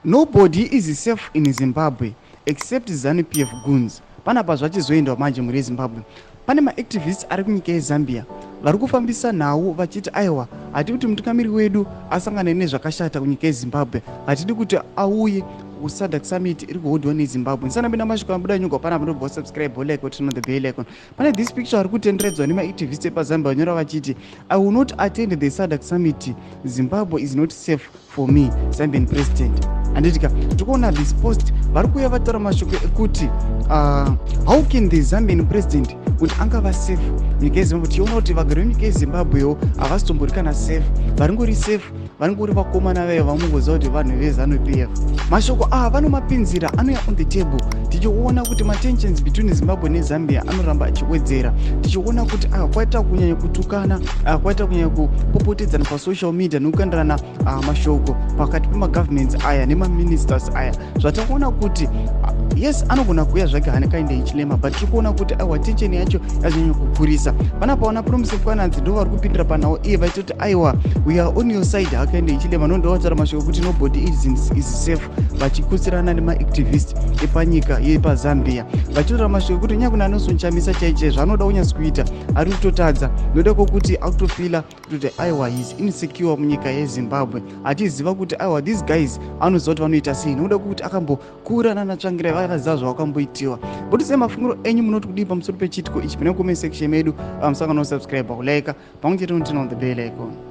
nobody is safe in Zimbabwe except ZANU-PF goons. Panapa zvachizoendwa manje muri Zimbabwe. Pane maactivists ari kunyika yeZambia vari kufambisa nhau vachiti aiwa hatidi kuti mutungamiri wedu asangane nezvakashata kunyika yeZimbabwe, hatidi kuti auye kuSabc summit iri kuhodhwa neZimbabwe. Ndisanapinda masvika mabuda nyuka panapa ndobva subscribe like turn on the bell icon. Pane this picture ari kutenderedzwa nemaactivists epaZambia vanyora vachiti I will not attend the Sabc summit. Zimbabwe is not safe for me, Zambian president. Anditika tikuona this post vari kuuya vataura mashoko ekuti how can the Zambian president kuti angava safe nyika yeZimbabwe. Tichiona kuti vagari venyika yeZimbabwewo havasitomborika kana safe, varingori safe, varingori vakomana vayo vamungoziva kuti vanhu veZANU-PF. Mashoko vanomapinzira anouya on the table. Tichiona kuti matensions between Zimbabwe neZambia anoramba achiwedzera. Tichiona kuti kwaita kunyanya kutukana, kwaita kunyanya kupopotedzana pasocial media nokukandirana mashoko pakati pemagovernments aya nemaministers aya. Zvatakuona kuti yes anogona kuuya zvake hanekainde Hichilema, but tirikuona kuti aiwa tension yacho yazonyanya kukurisa. Panapaona promise finance ndo vari kupindira panhau iye vachitoti aiwa we are on your side hakainde Hichilema. Nondovataura mashoko kuti nobody is safe, vachikutsirana nemaactivist epanyika yepazambia vachitaura mashoko kuti nyakuna anozonchamisa chaiche zvanoda kunyatsa kuita ari kutotadza noda kwokuti akutofila kuti aiwa is insecure munyika yeZimbabwe. Achiziva kuti aiwa these guys anoziva kuti vanoita sei, noda kuti akambokura nanatsvangira vakaziva zvavakamboitiwa. Kuti semafungiro enyu munoti kudii pamusoro pechitiko ichi? Pane comment section medu musangano subscribe kulike pamwe chete on the bell icon.